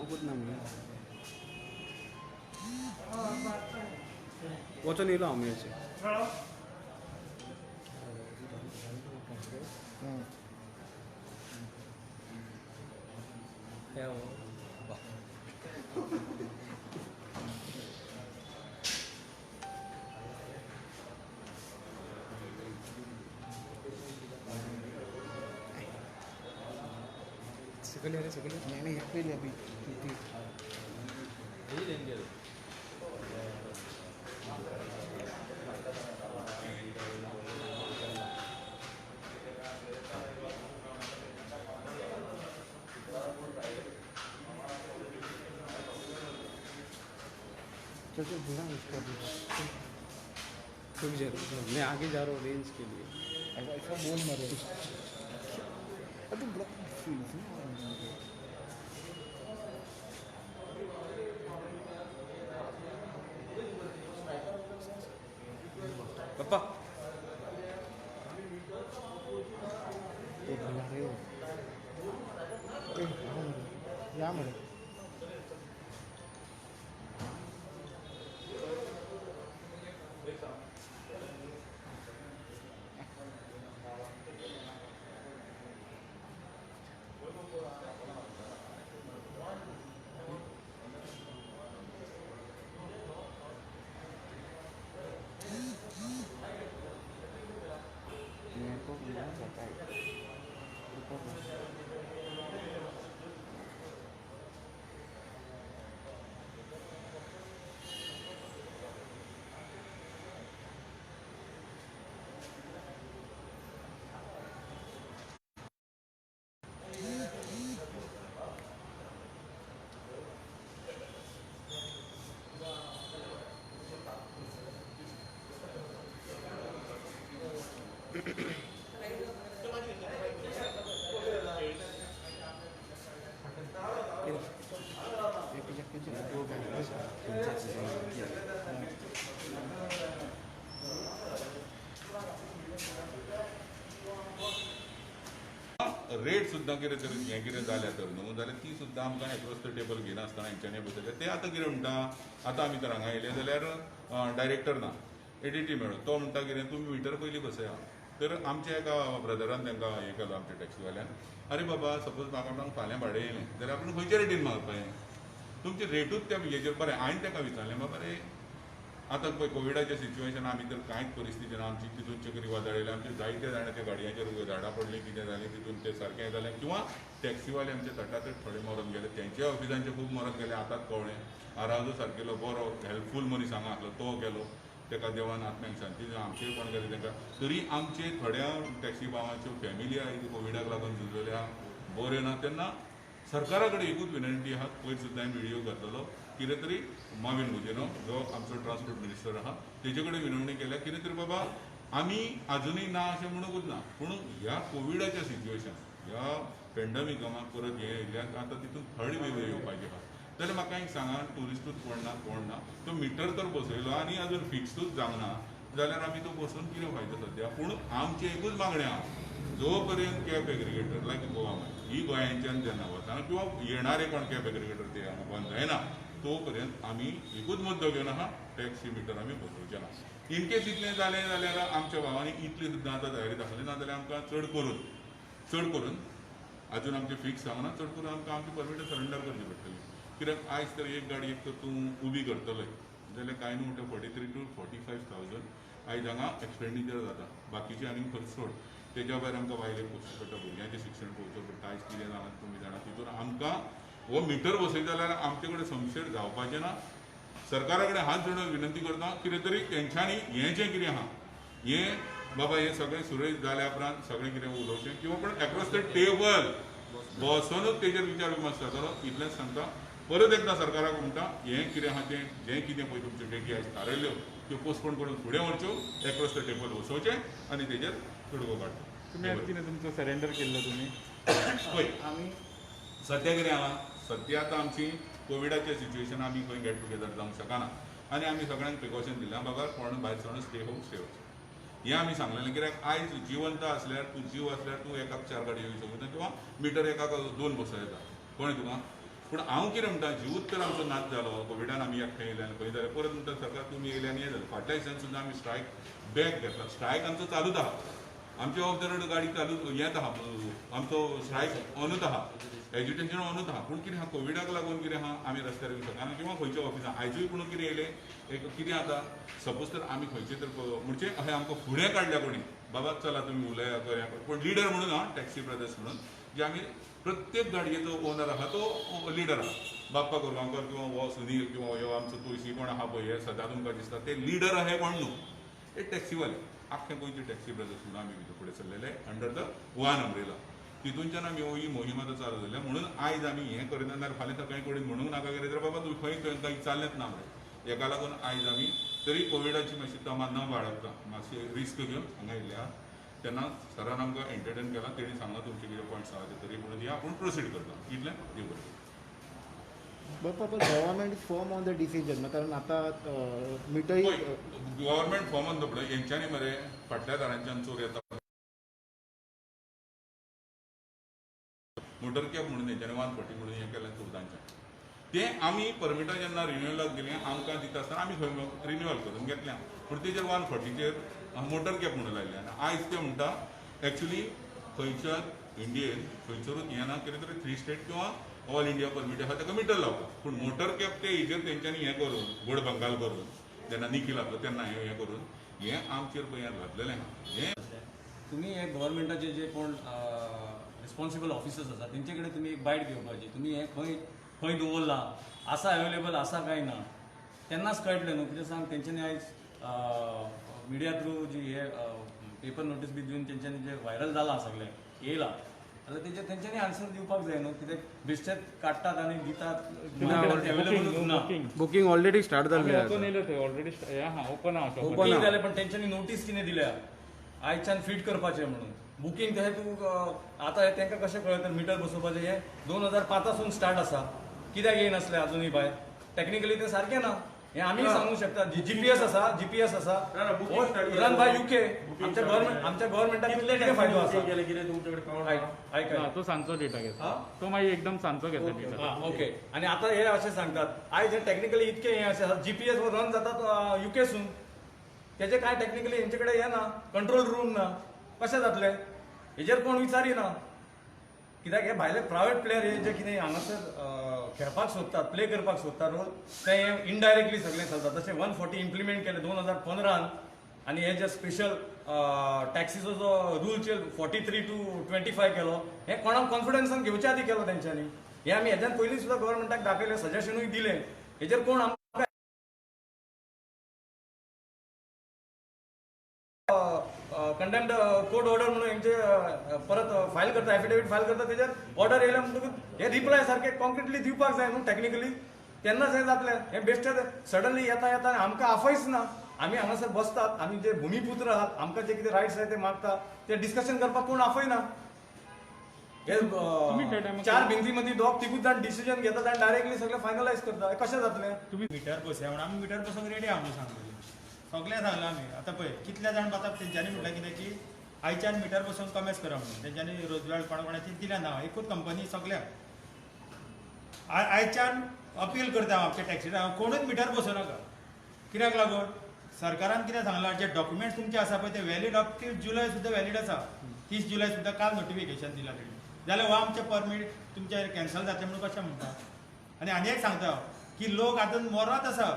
नकोच ना म्हणून वचन येयलो हांव मेळचें सकले नहीं पहले अभी चल बुरा इसका भी मैं आगे जा रहा हूँ रेंज के लिए ऐसा बोल मरे अरे पापा बुला रहे हो या मरे रेट सुद्दां कितें तरी हें कितें जालें तर न्हू जाल्यार ती सुद्दां आमकां एक्रोस द टेबल घेयना आसतना हेंच्यांनी बसयले ते आतां कितें म्हणटा आतां आमी तर हांगा येयले जाल्यार डायरेक्टर ना एडीटी मेळ्ळो तो म्हणटा कितें तुमी मिटर पयलीं बसया तर आमच्या एका ब्रदरान तांकां हें केलो आमच्या टॅक्सीवाल्यान अरे बाबा सपोज म्हाका फाल्यां भाडें येयलें जाल्यार आपूण खंयच्या रेटीन मारपाचें तुमची रेटूच त्या हेजेर बरें हांवें ताका विचारलें बाबा रे आतां पळय कोविडाचें सिच्युएशन आमी तर कांयच परिस्थिती ना आमची तितून चक्रीवादळ आमचे जायते जाणांच्या गाडयांचेर झाडां पडलीं कितें जालें तितून तें सारकें जालें किंवा टॅक्सीवाले आमचे तटातट थोडे मरून गेले तेंच्या ऑफिसांचे खूब मरून गेले आतांच कळ्ळें आराजू सारकेलो बरो हेल्पफूल मनीस हांगा आसलो तो गेलो तेका देवान आत्म्याक शांती आमचेय कोण गेले तांकां तरी आमचे थोड्या टॅक्सी बाबांच्यो फॅमिली कोविडाक लागून झुजलेल्या बऱ्यो ना तेन्ना सरकारा कडेन एकूच विनंती आहा पयर सुद्दां हांवें व्हिडियो घातलेलो कितें तरी माविन मुजेनो जो आमचो ट्रान्सपोर्ट मिनिस्टर आहा तेजे कडेन विनवणी केल्या कितें तरी बाबा आमी आजुनूय ना अशें म्हणूंकूच ना पूण ह्या कोविडाच्या सिच्युएशन ह्या पॅन्डेमिकाक परत हें येयल्याक आतां तितून थर्ड वेव येवपाची आहा जाल्यार म्हाका एक सांगा टुरिस्टूच कोण ना तो मिटर तर बसयलो आनी आजून फिक्सूच जावना जाल्यार आमी तो बसून कितें फायदो सद्या पूण आमची एकूच मागणी आहा जो पर्यंत कॅब एग्रिगेटर लायक गोवा ही गोंयांच्यान जेन्ना वता किंवा येणारे कोण कॅब एग्रिगेटर ते हांगा बंद जायना तो पर्यंत आमी एकूच मुद्दो घेवन आहा टॅक्सी मिटर आमी बसोवचे ना इनकेस इतलें जालें जाल्यार आमच्या भावांनी इतली सुद्दां आतां तयारी दाखयली ना जाल्यार आमकां चड करून अजून आमचें फिक्स जावना चड करून आमकां आमची परमिटर सरेंडर करची पडटली कित्याक आयज तर एक गाडी एक तर तूं उबी करतलोय जाल्यार कांय न्हू म्हणटा 43,000 to 45,000 आयज हांगा एक्सपेंडिचर जाता बाकीचे आनी खर्च सोड तेज्या भायर आमकां भायले पोवचें पडटा भुरग्यांचें शिक्षण पळोवचें पडटा आयज कितें जालां तुमी जाणा तितून आमकां हो मिटर बसयता जाल्यार आमचे कडेन संशय जावपाचें ना सरकारा कडेन हात जोडून विनंती करता कितें तरी तेंच्यांनी हें जें कितें आहा हें बाबा हें सगळें सुरळीत जाल्या उपरांत सगळें कितें उलोवचें किंवा पण एक्रॉस द टेबल बसोनूच तेजेर विचार विमर्श जातलो इतलेंच सांगता परत एकदां सरकाराक म्हणटा हें कितें आहा तें जें कितें पळय तुमच्यो डेटी आयज थारायल्यो त्यो पोस्टपोन करून फुडें व्हरच्यो एक्रॉस द टेबल बसोवचें आनी तेजेर तोडगो काडचो तुम्ही कितें तुमचो सरेंडर केल्लो तुमी पळय आमी सद्या कितें आहा सद्या आतां आमची कोविडाचें सिच्युएशन आमी खंय गेट टुगेदर जावंक शकना आनी आमी सगळ्यांक प्रिकॉशन दिल्या बाबा कोण भायर सरून स्टे होम स्टे वचचें हें आमी सांगलेलें कित्याक आयज जिवंत आसल्यार तूं जीव आसल्यार तूं एकाक 4 गाडयो येवंक शकता किंवा मिटर एकाक 2 बसों येता कळ्ळें तुका पूण हांव कितें म्हणटा जीवत तर आमचो नाच जालो कोविडान आमी एकठांय येयले आनी खंय जाल्यार परत म्हणटा सरकार तुमी येयले आनी हें जालें फाटल्या दिसांनी सुद्दां आमी स्ट्रायक बॅक घेतला स्ट्रायक आमचो चालूच आहा आमची ऑफ द रोड गाडी चालू येत आहा आमचो स्ट्रायक ऑनूच आहा एज्युटेशन ऑनूच आहा पूण कितें आहा कोविडाक लागून कितें आहा आमी रस्त्यार येवंक शकना किंवा खंयच्या ऑफिसां आयजूय पूण कितें येयले एक कितें जाता सपोज तर आमी खंयचे तर म्हणजे अशें आमकां फुडें काडल्या कोणी बाबा चला तुमी उलया करया पूण लिडर म्हणून आहा टॅक्सी ब्रदर्स म्हणून जे आमी प्रत्येक गाडयेचो ओनर आहा तो लिडर आहा बाप्पा कोरगांवकर किंवा हो सुनील किंवा हो आमचो तुळशी कोण आहा पळय हे सदां तुमकां दिसता ते लिडर आहा कोण न्हू हे टॅक्सीवाले आख्खे गोंयचे टॅक्सी ब्रदर्स म्हणून आमी भितर फुडें सरलेले अंडर द वन अम्ब्रेला तितूनच्यान आमी ही मोहीम आतां चालू जाल्या म्हणून आयज आमी हें करिना जाल्यार फाल्यां सकाळीं कोणी म्हणूंक नाका कितें तर बाबा तूं खंय खंय चाललेंच ना मरे हेका लागून आयज आमी तरी कोविडाची मातशी तमा न बाळगता मातशी रिस्क घेवन हांगा येयले आहा तेन्ना सरान आमकां एंटरटेन केलां तेणी सांगलां तुमचे कितें पॉयंट्स आहा ते तरी म्हणून या आपूण प्रोसीड करता इतलें देव बरें but government is firm on the decision कारण आता मिठय गव्हर्मेंट फॉर्मान दपडो हेंच्यांनी मरे फाटल्या दारांच्यान चोर येता मोटर कॅब म्हणून हेंच्यांनी 140 म्हणून हें केलें चोरदांच्यान तें आमी परमिटां जेन्ना रिन्युअलाक दिलें आमकां दिता आसतना आमी खंय रिन्युअल करून घेतलें पूण तेजेर 140चेर मोटर कॅब म्हणून लायलें आनी आयज ते म्हणटा एक्चुली खंयच्याच इंडियेन खंयसरूच हें ना कितें तरी 3 स्टेट किंवा ऑल इंडिया परमीट आहा ताका मिटर लावता पूण मोटर कॅब ते हेजेर तेंच्यांनी हें करून गोड बंगाल करून जेन्ना निखील आसलो तेन्ना हें करून हें आमचेर पळय घातलेलें हें तुम्ही हे गव्हर्मेंटाचे जे कोण रिस्पॉन्सिबल ऑफिसर्स आसा तेंचे कडेन तुमी एक बायट घेवपाची तुमी हें खंय खंय दवरला आसा अवेलेबल आसा काय ना तेन्नाच कळटलें न्हू कितें सांग तेंच्यांनी आयज मिडिया थ्रू जी हे पेपर नोटीस बी दिवन तेंच्यांनी जे व्हायरल जाला सगळें येयला जाल्यार तेजेर तेंच्यांनी आन्सर दिवपाक जाय न्हू कित्याक बेश्टेच काडटात आनी दितात अवेलेबल ना बुकिंग ऑलरेडी स्टार्ट जाल्लें ओपन येयलो थंय ऑलरेडी ओपन आहा बुकींग जालें पण तेंच्यांनी नोटीस कितें दिल्या आयच्यान फिट करपाचें म्हणून बुकींग तशें तूं आतां तेंकां कशें कळटा मिटर बसोवपाचें हें 2005 पासून स्टार्ट आसा कित्याक येयनासलें आजुनूय भायर टॅक्निकली तें सारकें ना हें आमी सांगूंक शकता जीपीएस आसा रन बाय यूके आमच्या गव्हर्मेंटाक कितले फायदो आसा हा, तो सांचो डेटा घेता तो मागीर एकदम सांचो घेता डेटा ओके आणि आता हे अशें सांगतात आयज हे टॅक्निकली इतके हें अशें आसा जीपीएस रन जातात यूकेसून तेजे काय टॅक्निकली हेंचे कडेन हें ना कंट्रोल रूम ना कशें जातलें हेजेर कोण विचारिना कित्याक हे भायले प्रायवेट प्लेयर हे जे कितें हांगासर खेळपाक सोदतात प्ले करपाक सोदतात रोल ते इनडायरेक्टली सगळें चलता तशें 140 इम्प्लिमेंट केलें 2015 आनी हे जे स्पेशल टॅक्सीचो जो रूल 43 to 25 केलो हे कोणाक कॉन्फिडन्सान घेवच्या आदी केलो तेंच्यांनी हे आमी हेज्यान पयलीं सुद्दां गव्हर्मेंटाक दाखयलें सजेशनूय दिलें हेजेर कोण कंडेम्ड कोर्ट ऑर्डर म्हणून हेंचे परत फायल करता एफिडेविट फायल करता तेजेर ऑर्डर येयल्या म्हणटकूच हे रिप्लाय सारके कॉन्क्रिटली दिवपाक जाय न्हू टॅक्निकली तेन्नाच हें जातलें हें बेश्टेच सडनली येता आमकां आफयच ना आमी हांगासर बसतात आमी जे भुमिपुत्र आहात आमकां जे कितें रायट्स जाय ते मागता ते डिस्कशन करपाक कोण आफयना हे 4 भिंती मदीं दोग तिगूच जाण डिसिजन घेतात आनी डायरेक्टली सगळें फायनलायज करता कशें जातलें तुम्ही मिटर बसया म्हणून आमी मिटर बसोवंक रेडी आहा म्हणून सांगलेलें सगळें सांगलां आमी आतां पळय कितले जाण बातात तेंच्यांनी म्हटलें कितें की आयच्यान मिटर बसोवन कमेस करा म्हणून तेंच्यांनी रोजगार कोणाची दिल्या ना एकूच कंपनी सगळ्याक आयच्यान अपील करता हांव आमच्या टॅक्सी ड्रायव्हर कोणूच मिटर बसोवं नाका कित्याक लागून सरकारान कितें सांगलां जे डॉक्युमेंट्स तुमचे आसा पळय ते वॅलीड अप टील जुलय सुद्दां वॅलीड आसा 30 जुलय सुद्दां काल नोटिफिकेशन दिलां तेणी जाल्यार हो आमचें परमीट तुमचें कॅन्सल जातलें म्हणून कशें म्हणटा आनी एक सांगता की लोक आतां मरत आसा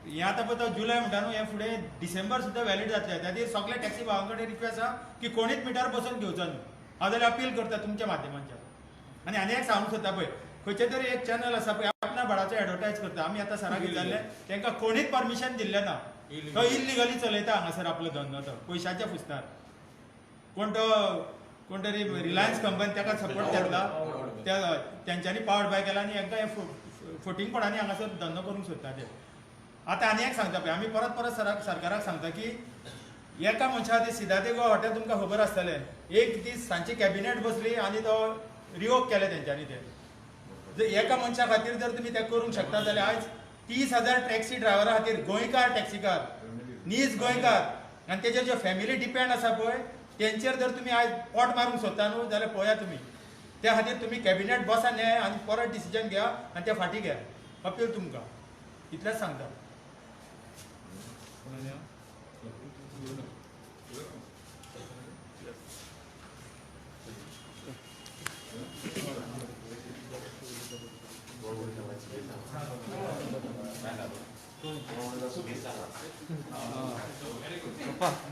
हें आतां पळय तो जुलय म्हणटा न्हू हें फुडें डिसेंबर सुद्दां वॅलीड जातलें त्या खातीर सगळे टॅक्सी भावां कडेन रिक्वेस्ट आसा की कोणीच मिटर बसोवन घेवचो न्हू हांव जाल्यार अपील करता तुमच्या माध्यमांच्यान आनी एक सांगूंक सोदता पळय खंयचे तरी एक चॅनल आसा पळय आपणा भाडाचो एडवर्टायज करता आमी आतां सराक विचारलें तांकां कोणीच परमिशन दिल्लें ना तो इल्लिगली चलयता हांगासर आपलो धंदो तो पयशांच्या फुसतार कोण तरी रिलायन्स कंपनी ताका सपोर्ट करता तेंच्यांनी पावर्ड बाय केला आनी हांकां हे फटींगपणांनी हांगासर धंदो करूंक सोदता ते आतां एक सांगता पळय आमी परत सरकाराक सांगता की एका मनशा खातीर सिदाते गोवा हॉटेल तुमकां खबर आसतलें एक दीस सांजची कॅबिनेट बसली आनी तो रिवोक केलें तेंच्यांनी ते जर एका मनशा खातीर जर तुमी तें करूंक शकता जाल्यार आयज 30,000 टॅक्सी ड्रायव्हरा खातीर गोंयकार टॅक्सीकार नीज गोंयकार आनी तेजे जे फॅमिली डिपेंड आसा पळय तेंचेर जर तुमी आयज पोट मारूंक सोदता न्हू जाल्यार पळया तुमी त्या खातीर तुमी कॅबिनेट बसा न्हय आनी परत डिसिजन घ्या आनी त्या फाटी घ्या. अपील तुमकां इतलेंच सांगता. Very good.